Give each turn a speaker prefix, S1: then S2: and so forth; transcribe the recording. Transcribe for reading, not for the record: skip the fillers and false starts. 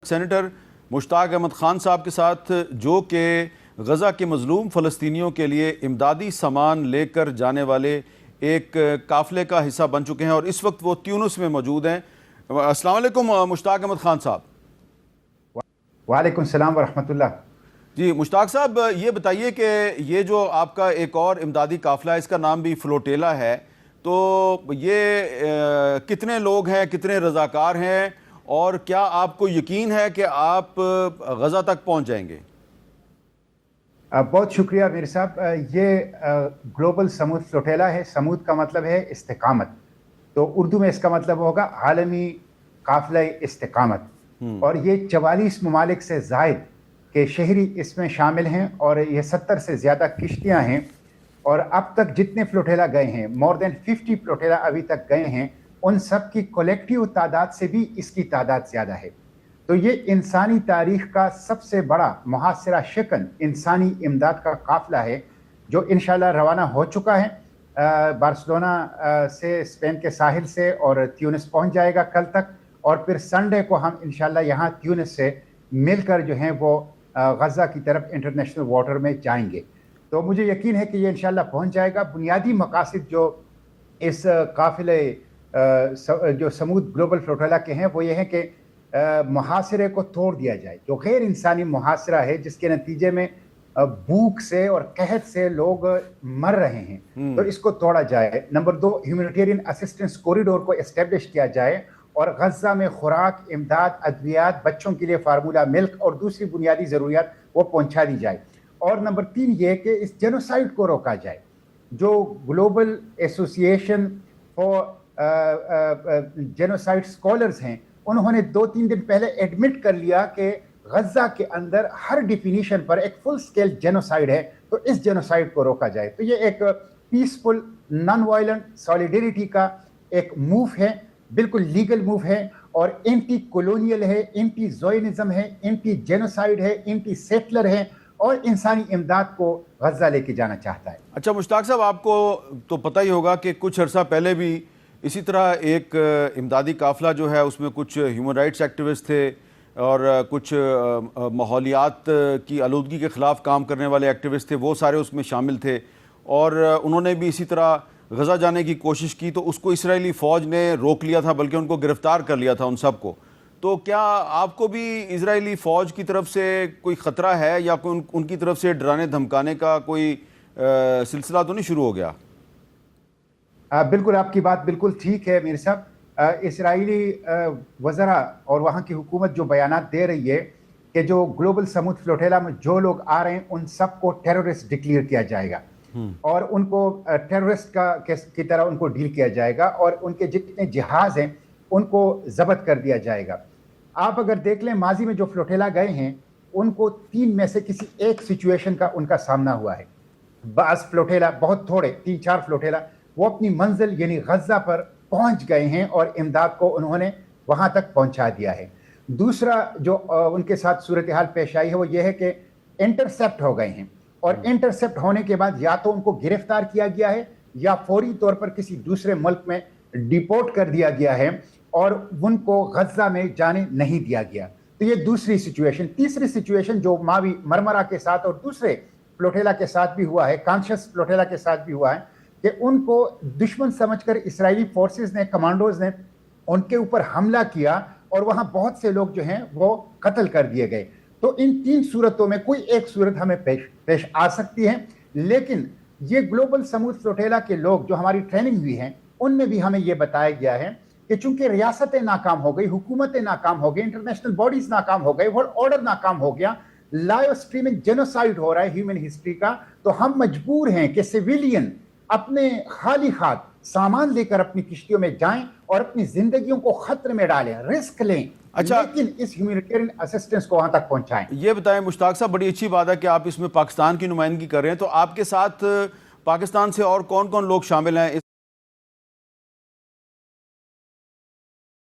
S1: Senator مشتاق احمد خان صاحب کے ساتھ، جو کہ غزہ کے مظلوم فلسطینیوں کے لیے امدادی سامان لے کر جانے والے ایک قافلے کا حصہ بن چکے ہیں اور اس وقت وہ تیونس میں موجود ہیں۔ السلام علیکم مشتاق احمد خان صاحب۔
S2: وعلیکم السلام ورحمۃ اللہ۔
S1: جی مشتاق صاحب، یہ بتائیے کہ یہ جو آپ کا ایک اور امدادی قافلہ ہے، اس کا نام بھی فلوٹیلا ہے، تو یہ کتنے لوگ ہیں، کتنے رضاکار ہیں، اور کیا آپ کو یقین ہے کہ آپ غزہ تک پہنچ جائیں گے؟
S2: بہت شکریہ میر صاحب۔ یہ گلوبل سمود فلوٹیلا ہے۔ سمود کا مطلب ہے استقامت، تو اردو میں اس کا مطلب ہوگا عالمی قافلہ استقامت، اور یہ 44 ممالک سے زائد کے شہری اس میں شامل ہیں، اور یہ 70 سے زیادہ کشتیاں ہیں، اور اب تک جتنے فلوٹیلا گئے ہیں، مور دین 50 فلوٹیلا ابھی تک گئے ہیں، ان سب کی کولیکٹیو تعداد سے بھی اس کی تعداد زیادہ ہے۔ تو یہ انسانی تاریخ کا سب سے بڑا محاصرہ شکن انسانی امداد کا قافلہ ہے، جو انشاءاللہ روانہ ہو چکا ہے بارسلونا سے، اسپین کے ساحل سے، اور تیونس پہنچ جائے گا کل تک، اور پھر سنڈے کو ہم انشاءاللہ یہاں تیونس سے مل کر جو ہیں وہ غزہ کی طرف انٹرنیشنل واٹر میں جائیں گے۔ تو مجھے یقین ہے کہ یہ انشاءاللہ پہنچ جائے گا۔ بنیادی مقاصد جو اس قافلے جو سمود گلوبل فلوٹیلا کے ہیں وہ یہ ہے کہ محاصرے کو توڑ دیا جائے، جو غیر انسانی محاصرہ ہے، جس کے نتیجے میں بھوک سے اور قحط سے لوگ مر رہے ہیں، تو اس کو توڑا جائے۔ نمبر 2، ہیومینیٹیرین اسسٹنس کوریڈور کو اسٹیبلش کیا جائے، اور غزہ میں خوراک، امداد، ادویات، بچوں کے لیے فارمولا ملک اور دوسری بنیادی ضروریات وہ پہنچا دی جائے۔ اور نمبر 3 یہ کہ اس جینوسائیڈ کو روکا جائے۔ جو گلوبل ایسوسی ایشن فار جینوسائیڈ اسکالرز ہیں، انہوں نے 2-3 دن پہلے ایڈمٹ کر لیا کہ غزہ کے اندر ہر ڈیفینیشن پر ایک فل سکیل جینوسائیڈ ہے، تو اس جینوسائیڈ کو روکا جائے۔ تو یہ ایک پیسفل نان وائلنٹ سالیڈیریٹی کا ایک موو ہے، بالکل لیگل موو ہے، اور اینٹی کولونیل ہے، اینٹی زوئنزم ہے، اینٹی جینوسائیڈ ہے، اینٹی سیٹلر ہے، اور انسانی امداد کو غزہ لے کے جانا چاہتا ہے۔
S1: اچھا مشتاق صاحب، آپ کو تو پتہ ہی ہوگا کہ کچھ عرصہ پہلے بھی اسی طرح ایک امدادی قافلہ جو ہے اس میں کچھ ہیومن رائٹس ایکٹیوسٹ تھے اور کچھ ماحولیات کی آلودگی کے خلاف کام کرنے والے ایکٹیوسٹ تھے، وہ سارے اس میں شامل تھے، اور انہوں نے بھی اسی طرح غزہ جانے کی کوشش کی، تو اس کو اسرائیلی فوج نے روک لیا تھا، بلکہ ان کو گرفتار کر لیا تھا ان سب کو۔ تو کیا آپ کو بھی اسرائیلی فوج کی طرف سے کوئی خطرہ ہے، یا کوئی ان کی طرف سے ڈرانے دھمکانے کا کوئی سلسلہ تو نہیں شروع ہو گیا؟
S2: بالکل، آپ کی بات بالکل ٹھیک ہے میر صاحب۔ اسرائیلی وزراء اور وہاں کی حکومت جو بیانات دے رہی ہے کہ جو گلوبل سمود فلوٹیلا میں جو لوگ آ رہے ہیں ان سب کو ٹیررسٹ ڈکلیئر کیا جائے گا، اور ان کو ٹیررسٹ کی طرح ان کو ڈیل کیا جائے گا، اور ان کے جتنے جہاز ہیں ان کو ضبط کر دیا جائے گا۔ آپ اگر دیکھ لیں ماضی میں جو فلوٹیلا گئے ہیں، ان کو 3 میں سے کسی ایک سچویشن کا ان کا سامنا ہوا ہے۔ بعض فلوٹیلا، بہت تھوڑے 3-4 فلوٹیلا، وہ اپنی منزل یعنی غزہ پر پہنچ گئے ہیں اور امداد کو انہوں نے وہاں تک پہنچا دیا ہے۔ دوسرا جو ان کے ساتھ صورتحال پیش آئی ہے وہ یہ ہے کہ انٹرسیپٹ ہو گئے ہیں، اور انٹرسیپٹ ہونے کے بعد یا تو ان کو گرفتار کیا گیا ہے، یا فوری طور پر کسی دوسرے ملک میں ڈیپورٹ کر دیا گیا ہے، اور ان کو غزہ میں جانے نہیں دیا گیا۔ تو یہ دوسری سچویشن۔ تیسری سچویشن جو ماوی مرمرا کے ساتھ اور دوسرے فلوٹیلا کے ساتھ بھی ہوا ہے، کانشس فلوٹیلا کے ساتھ بھی ہوا ہے، کہ ان کو دشمن سمجھ کر اسرائیلی فورسز نے، کمانڈوز نے ان کے اوپر حملہ کیا، اور وہاں بہت سے لوگ جو ہیں وہ قتل کر دیے گئے۔ تو ان 3 صورتوں میں کوئی ایک صورت ہمیں پیش آ سکتی ہے، لیکن یہ گلوبل سمود فلوٹیلا کے لوگ جو ہماری ٹریننگ ہوئی ہیں، ان میں بھی ہمیں یہ بتایا گیا ہے کہ چونکہ ریاستیں ناکام ہو گئی، حکومتیں ناکام ہو گئی، انٹرنیشنل باڈیز ناکام ہو گئی، ورلڈ آرڈر ناکام ہو گیا، لائیو اسٹریمنگ جینوسائیڈ ہو رہا ہے ہیومن ہسٹری کا، تو ہم مجبور ہیں کہ سویلین اپنے خالی ہاتھ سامان لے کر اپنی کشتیوں میں جائیں اور اپنی زندگیوں کو خطرے میں ڈالیں، رسک لیں، لیکن اس ہیومینیٹیرین اسسٹنس کو وہاں تک پہنچائیں۔
S1: یہ بتائیں مشتاق صاحب، بڑی اچھی بات ہے کہ آپ اس میں پاکستان کی نمائندگی کر رہے ہیں، تو آپ کے ساتھ پاکستان سے اور کون کون لوگ شامل ہیں؟